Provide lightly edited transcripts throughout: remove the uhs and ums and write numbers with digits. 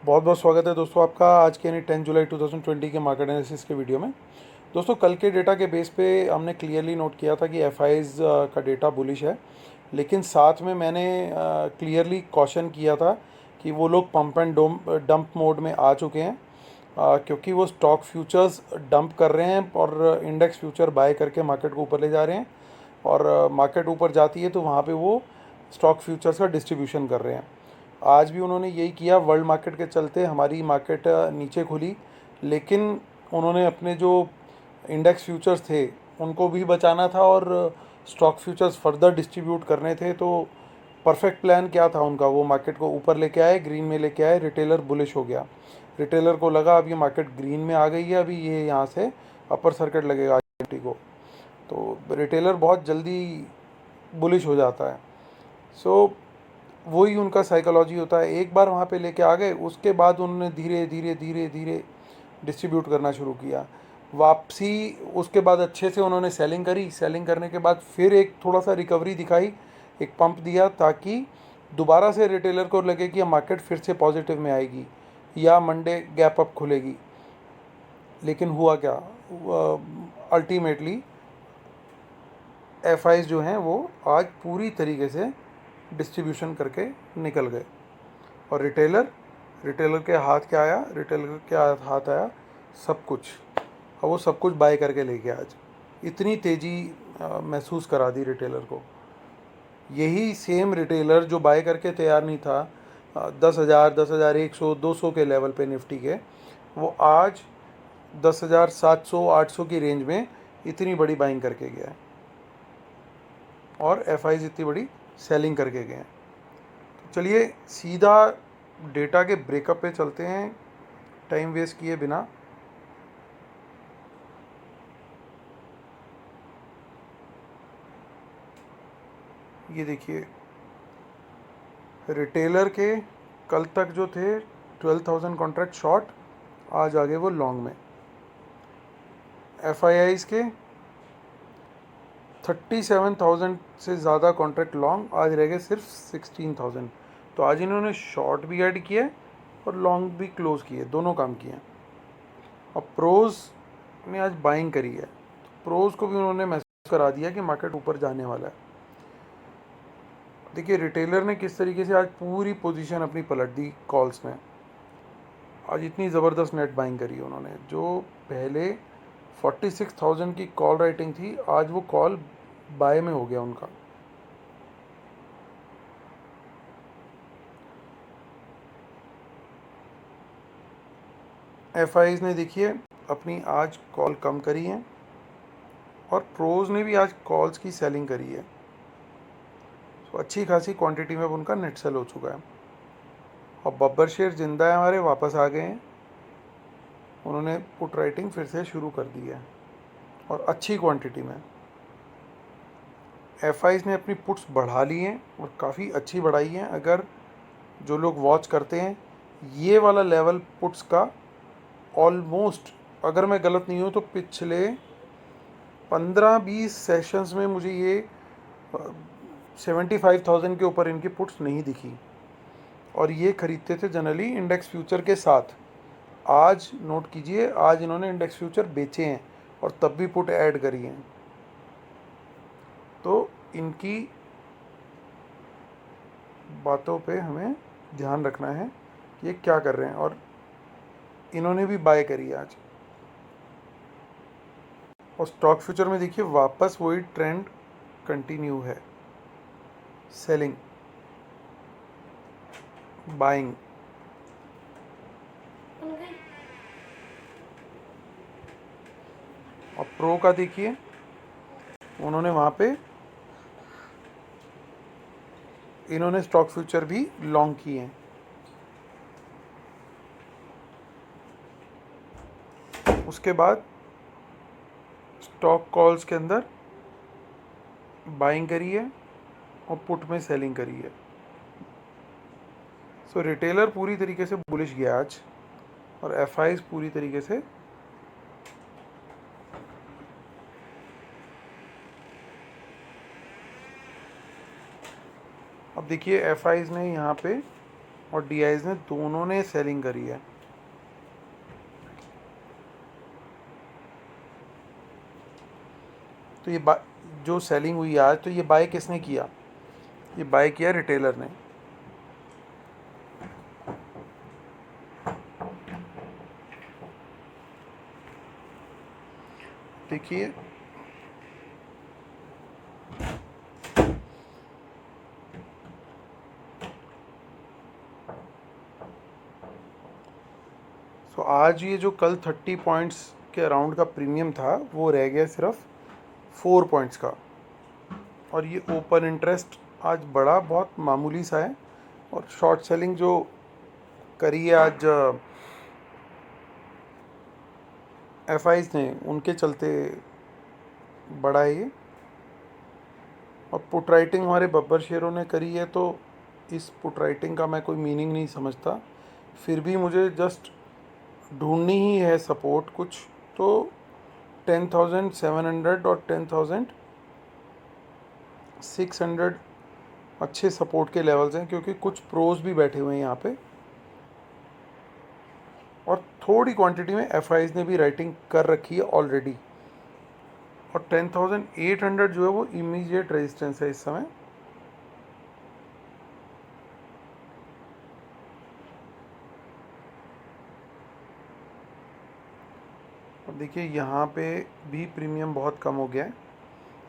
बहुत बहुत स्वागत है दोस्तों आपका आज के यानी 10 जुलाई 2020 के मार्केट एनालिसिस के वीडियो में। दोस्तों कल के डेटा के बेस पे हमने क्लियरली नोट किया था कि एफआईज का डेटा बुलिश है, लेकिन साथ में मैंने क्लियरली कॉशन किया था कि वो लोग पंप एंड डंप मोड में आ चुके हैं, क्योंकि वो स्टॉक फ्यूचर्स डंप कर रहे हैं और इंडेक्स फ्यूचर बाय करके मार्केट को ऊपर ले जा रहे हैं। और मार्केट ऊपर जाती है तो वहाँ पे वो स्टॉक फ्यूचर्स का डिस्ट्रीब्यूशन कर रहे हैं। आज भी उन्होंने यही किया। वर्ल्ड मार्केट के चलते हमारी मार्केट नीचे खुली, लेकिन उन्होंने अपने जो इंडेक्स फ्यूचर्स थे उनको भी बचाना था और स्टॉक फ्यूचर्स फर्दर डिस्ट्रीब्यूट करने थे। तो परफेक्ट प्लान क्या था उनका, वो मार्केट को ऊपर लेके आए, ग्रीन में लेके आए। रिटेलर बुलिश हो गया। रिटेलर को लगा अब ये मार्केट ग्रीन में आ गई है, अभी ये यहाँ से अपर सर्किट लगेगा निफ्टी को। तो रिटेलर बहुत जल्दी बुलिश हो जाता है। सो वही उनका साइकोलॉजी होता है। एक बार वहाँ पे लेके आ गए, उसके बाद उन्होंने धीरे धीरे धीरे धीरे डिस्ट्रीब्यूट करना शुरू किया। वापसी उसके बाद अच्छे से उन्होंने सेलिंग करी। सेलिंग करने के बाद फिर एक थोड़ा सा रिकवरी दिखाई, एक पंप दिया, ताकि दोबारा से रिटेलर को लगे कि मार्केट फिर से पॉजिटिव में आएगी या मंडे गैप अप खुलेगी। लेकिन हुआ क्या, अल्टीमेटली एफ जो हैं वो आज पूरी तरीके से डिस्ट्रीब्यूशन करके निकल गए। और रिटेलर रिटेलर के हाथ क्या आया, रिटेलर के हाथ आया सब कुछ। और वो सब कुछ बाय करके ले गया। आज इतनी तेज़ी महसूस करा दी रिटेलर को। यही सेम रिटेलर जो बाय करके तैयार नहीं था 10,000, 10,100, 200 के लेवल पे निफ्टी के, वो आज 10,700, 800 की रेंज में इतनी बड़ी बाइंग करके गया है और एफ इतनी बड़ी सेलिंग करके गए हैं। तो चलिए सीधा डेटा के ब्रेकअप पे चलते हैं, टाइम वेस्ट किए बिना। ये देखिए, रिटेलर के कल तक जो थे 12,000 कॉन्ट्रैक्ट शॉर्ट, आज आगे वो लॉन्ग में। एफ के 37,000 से ज़्यादा कॉन्ट्रैक्ट लॉन्ग, आज रह गए सिर्फ 16,000। तो आज इन्होंने शॉर्ट भी ऐड किए और लॉन्ग भी क्लोज किए, दोनों काम किए। और प्रोज ने आज बाइंग करी है, प्रोज को भी उन्होंने महसूस करा दिया कि मार्केट ऊपर जाने वाला है। देखिए रिटेलर ने किस तरीके से आज पूरी पोजीशन अपनी पलट दी कॉल्स में। आज इतनी ज़बरदस्त नेट बाइंग करी है उन्होंने। जो पहले 46,000 की कॉल राइटिंग थी, आज वो कॉल बाय में हो गया उनका। एफ ने देखिए अपनी आज कॉल कम करी है और प्रोज ने भी आज कॉल्स की सेलिंग करी है। तो अच्छी खासी क्वांटिटी में अब उनका नेट सेल हो चुका है। और बब्बर शेयर जिंदा है, हमारे वापस आ गए हैं। उन्होंने पुट राइटिंग फिर से शुरू कर दी है और अच्छी क्वांटिटी में। एफ ने अपनी पुट्स बढ़ा ली हैं और काफ़ी अच्छी बढ़ाई हैं। अगर जो लोग वॉच करते हैं, ये वाला लेवल पुट्स का ऑलमोस्ट, अगर मैं गलत नहीं हूँ तो पिछले 15-20 सेशंस में मुझे ये 75,000 के ऊपर इनकी पुट्स नहीं दिखी। और ये खरीदते थे जनरली इंडेक्स फ्यूचर के साथ। आज नोट कीजिए, आज इन्होंने इंडेक्स फ्यूचर बेचे हैं और तब भी पुट ऐड करी हैं। तो इनकी बातों पे हमें ध्यान रखना है कि ये क्या कर रहे हैं। और इन्होंने भी बाय करी आज। और स्टॉक फ्यूचर में देखिए वापस वही ट्रेंड कंटिन्यू है, सेलिंग, बाइंग। और प्रो का देखिए, उन्होंने वहाँ पे इन्होंने स्टॉक फ्यूचर भी लॉन्ग किए हैं। उसके बाद स्टॉक कॉल्स के अंदर बाइंग करी है और पुट में सेलिंग करी है। सो रिटेलर पूरी तरीके से बुलिश गया आज और एफ पूरी तरीके से अब देखिए एफ ने यहाँ पे और DIs ने दोनों ने सेलिंग करी है। तो ये जो सेलिंग हुई आज, तो ये बाय किसने किया? ये बाय किया रिटेलर ने। देखिए तो आज ये जो कल 30 पॉइंट्स के अराउंड का प्रीमियम था वो रह गया सिर्फ 4 पॉइंट्स का। और ये ओपन इंटरेस्ट आज बड़ा बहुत मामूली सा है। और शॉर्ट सेलिंग जो करी है आज FIs ने, उनके चलते बड़ा है ये। और पुट राइटिंग हमारे बब्बर शेयरों ने करी है, तो इस पुट राइटिंग का मैं कोई मीनिंग नहीं समझता। फिर भी मुझे जस्ट ढूंढनी ही है सपोर्ट कुछ, तो 10,700 और 10,600 अच्छे सपोर्ट के लेवल्स हैं, क्योंकि कुछ प्रोज भी बैठे हुए हैं यहाँ पे। और थोड़ी क्वांटिटी में FIs ने भी राइटिंग कर रखी है ऑलरेडी। और 10,800 जो है वो इमीडिएट रेजिस्टेंस है इस समय। और देखिए यहाँ पे भी प्रीमियम बहुत कम हो गया है,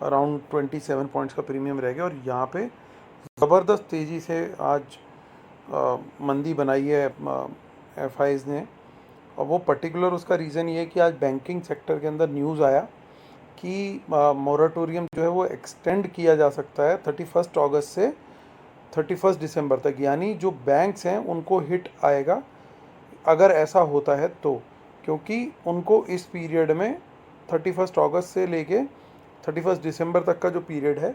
अराउंड 27 पॉइंट्स का प्रीमियम रह गया। और यहाँ पे ज़बरदस्त तेज़ी से आज मंदी बनाई है FIs ने। और वो पर्टिकुलर उसका रीज़न ये है कि आज बैंकिंग सेक्टर के अंदर न्यूज़ आया कि मोराटोरियम जो है वो एक्सटेंड किया जा सकता है 31 अगस्त से 31 दिसंबर तक। यानी जो बैंक्स हैं उनको हिट आएगा अगर ऐसा होता है तो, क्योंकि उनको इस पीरियड में 31 अगस्त से लेके 31 दिसंबर तक का जो पीरियड है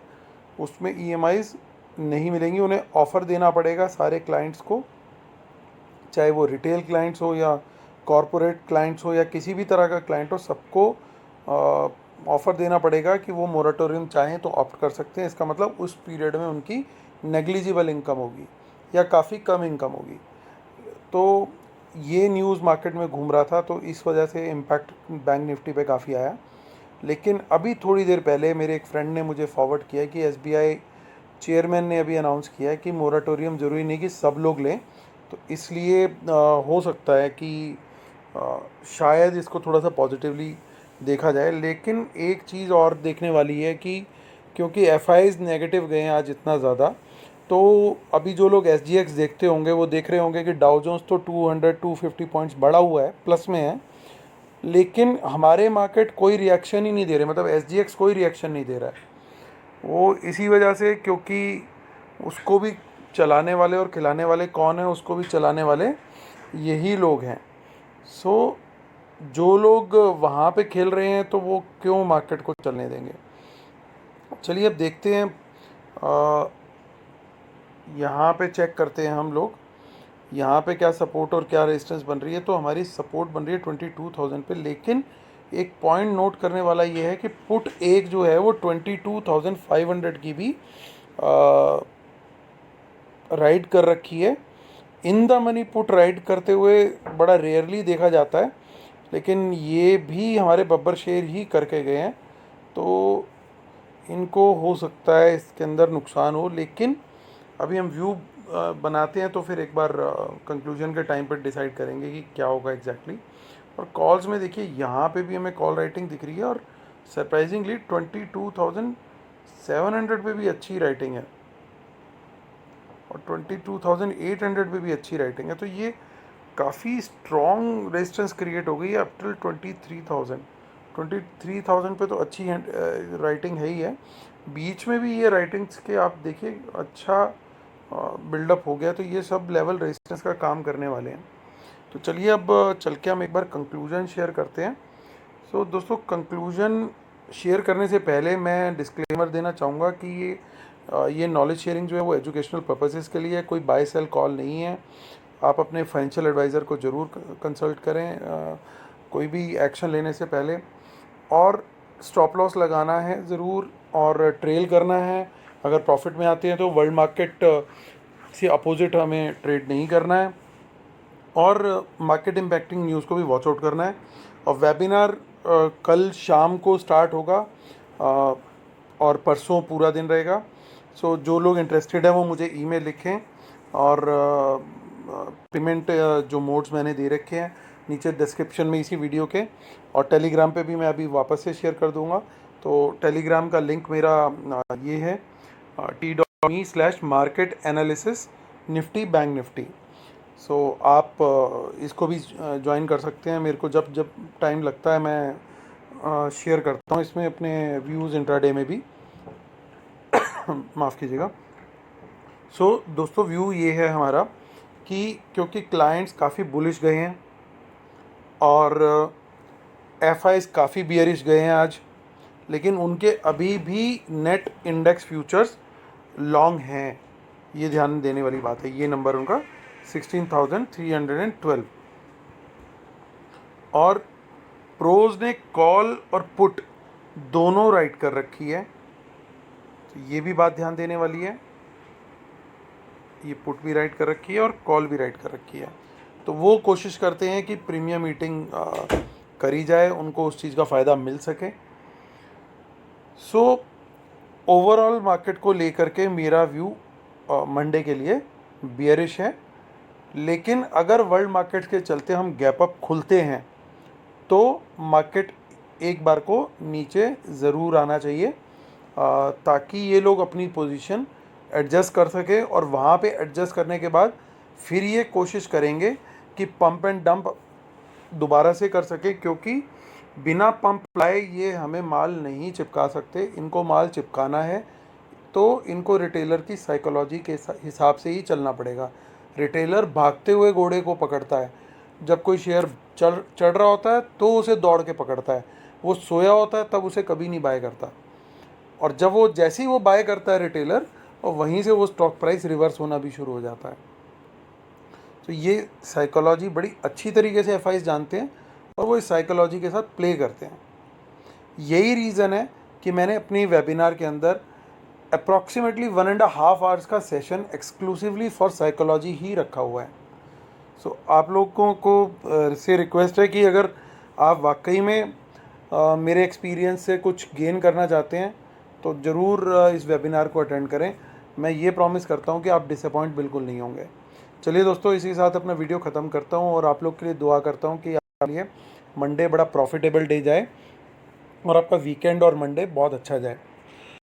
उसमें EMIs नहीं मिलेंगी। उन्हें ऑफ़र देना पड़ेगा सारे क्लाइंट्स को, चाहे वो रिटेल क्लाइंट्स हो या कॉरपोरेट क्लाइंट्स हो या किसी भी तरह का क्लाइंट हो, सबको ऑफ़र देना पड़ेगा कि वो मोराटोरियम चाहें तो ऑप्ट कर सकते हैं। इसका मतलब उस पीरियड में उनकी नेग्लिजिबल इनकम होगी या काफ़ी कम इनकम होगी। तो ये न्यूज़ मार्केट में घूम रहा था, तो इस वजह से इम्पैक्ट बैंक निफ्टी पे काफ़ी आया। लेकिन अभी थोड़ी देर पहले मेरे एक फ्रेंड ने मुझे फॉरवर्ड किया कि SBI चेयरमैन ने अभी अनाउंस किया है कि मोराटोरियम ज़रूरी नहीं कि सब लोग लें। तो इसलिए हो सकता है कि शायद इसको थोड़ा सा पॉजिटिवली देखा जाए। लेकिन एक चीज़ और देखने वाली है कि क्योंकि FIs नेगेटिव गए हैं आज इतना ज़्यादा, तो अभी जो लोग SGX देखते होंगे वो देख रहे होंगे कि डाउ जोन्स तो 200-250 पॉइंट्स बढ़ा हुआ है, प्लस में है। लेकिन हमारे मार्केट कोई रिएक्शन ही नहीं दे रहे, मतलब SGX कोई रिएक्शन नहीं दे रहा है। वो इसी वजह से, क्योंकि उसको भी चलाने वाले और खिलाने वाले कौन है, उसको भी चलाने वाले यही लोग हैं। सो जो लोग वहाँ पे खेल रहे हैं तो वो क्यों मार्केट को चलने देंगे। चलिए अब देखते हैं, यहाँ पे चेक करते हैं हम लोग यहाँ पे क्या सपोर्ट और क्या रेजिस्टेंस बन रही है। तो हमारी सपोर्ट बन रही है 22,000 पे। लेकिन एक पॉइंट नोट करने वाला ये है कि पुट एक जो है वो 22,500 की भी राइड कर रखी है। In the money put ride करते हुए बड़ा रेयरली देखा जाता है, लेकिन ये भी हमारे बब्बर शेयर ही करके गए हैं। तो इनको हो सकता है इसके अंदर नुकसान हो, लेकिन अभी हम व्यू बनाते हैं तो फिर एक बार कंक्लूजन के टाइम पर डिसाइड करेंगे कि क्या होगा एग्जैक्टली। और कॉल्स में देखिए यहाँ पे भी हमें कॉल राइटिंग दिख रही है, और सरप्राइजिंगली 22,700 पे भी अच्छी राइटिंग है और 22,800 पे भी अच्छी राइटिंग है। तो ये काफ़ी स्ट्रॉन्ग रेजिस्टेंस क्रिएट हो गई है अप टिल 23,000 पे। तो अच्छी राइटिंग है ही है। बीच में भी ये राइटिंग्स के आप देखिए अच्छा बिल्डअप हो गया, तो ये सब लेवल रेजिस्टेंस का काम करने वाले हैं। तो चलिए अब चल के हम एक बार कंक्लूजन शेयर करते हैं। सो दोस्तों, कंक्लूजन शेयर करने से पहले मैं डिस्क्लेमर देना चाहूँगा कि ये नॉलेज शेयरिंग जो है वो एजुकेशनल पर्पसेस के लिए है, कोई बाय सेल कॉल नहीं है। आप अपने फाइनेंशियल एडवाइज़र को ज़रूर कंसल्ट करें कोई भी एक्शन लेने से पहले। और स्टॉप लॉस लगाना है ज़रूर, और ट्रेल करना है। अगर प्रॉफिट में आते हैं तो वर्ल्ड मार्केट इससे अपोजिट हमें ट्रेड नहीं करना है और मार्केट इम्पैक्टिंग न्यूज़ को भी वॉच आउट करना है। और वेबिनार कल शाम को स्टार्ट होगा और परसों पूरा दिन रहेगा। सो जो लोग इंटरेस्टेड हैं वो मुझे ईमेल लिखें और पेमेंट जो मोड्स मैंने दे रखे हैं नीचे डिस्क्रिप्शन में इसी वीडियो के, और टेलीग्राम पे भी मैं अभी वापस से शेयर कर दूंगा। तो टेलीग्राम का लिंक मेरा ये है t.me/market analysis Nifty bank Nifty. So आप इसको भी ज्वाइन कर सकते हैं। मेरे को जब जब टाइम लगता है मैं शेयर करता हूँ इसमें अपने व्यूज़ इंट्राडे में भी माफ़ कीजिएगा। सो दोस्तों व्यू ये है हमारा कि क्योंकि क्लाइंट्स काफ़ी बुलिश गए हैं और एफआईज काफ़ी बियरिश गए हैं आज, लेकिन उनके अभी भी नेट इंडेक्स फ्यूचर्स लॉन्ग हैं। ये ध्यान देने वाली बात है। ये नंबर उनका 16,312 और प्रोज ने कॉल और पुट दोनों राइट कर रखी है, तो ये भी बात ध्यान देने वाली है। ये पुट भी राइट कर रखी है और कॉल भी राइट कर रखी है। तो वो कोशिश करते हैं कि प्रीमियम मीटिंग करी जाए, उनको उस चीज़ का फ़ायदा मिल सके। सो ओवरऑल मार्केट को लेकर के मेरा व्यू मंडे के लिए बियरिश है, लेकिन अगर वर्ल्ड मार्केट के चलते हम गैप अप खुलते हैं तो मार्केट एक बार को नीचे ज़रूर आना चाहिए ताकि ये लोग अपनी पोजीशन एडजस्ट कर सके और वहाँ पे एडजस्ट करने के बाद फिर ये कोशिश करेंगे कि पंप एंड डंप दोबारा से कर सके, क्योंकि बिना पंप लाए ये हमें माल नहीं चिपका सकते। इनको माल चिपकाना है तो इनको रिटेलर की साइकोलॉजी के हिसाब से ही चलना पड़ेगा। रिटेलर भागते हुए घोड़े को पकड़ता है। जब कोई शेयर चढ़ रहा होता है तो उसे दौड़ के पकड़ता है, वो सोया होता है तब उसे कभी नहीं बाय करता। और जब वो जैसे ही वो बाय करता है रिटेलर, और वहीं से वो स्टॉक प्राइस रिवर्स होना भी शुरू हो जाता है। तो ये साइकोलॉजी बड़ी अच्छी तरीके से एफआईज जानते हैं और वो इस साइकोलॉजी के साथ प्ले करते हैं। यही रीज़न है कि मैंने अपनी वेबिनार के अंदर अप्रॉक्सीमेटली 1.5 आवर्स का सेशन एक्सक्लूसिवली फॉर साइकोलॉजी ही रखा हुआ है। सो आप लोगों को से रिक्वेस्ट है कि अगर आप वाकई में मेरे एक्सपीरियंस से कुछ गेन करना चाहते हैं तो ज़रूर इस वेबिनार को अटेंड करें। मैं ये प्रॉमिस करता हूँ कि आप डिसअपॉइंट बिल्कुल नहीं होंगे। चलिए दोस्तों, इसी के साथ अपना वीडियो ख़त्म करता हूँ और आप लोग के लिए दुआ करता हूँ कि आपके लिए मंडे बड़ा प्रॉफिटेबल डे जाए और आपका वीकेंड और मंडे बहुत अच्छा जाए।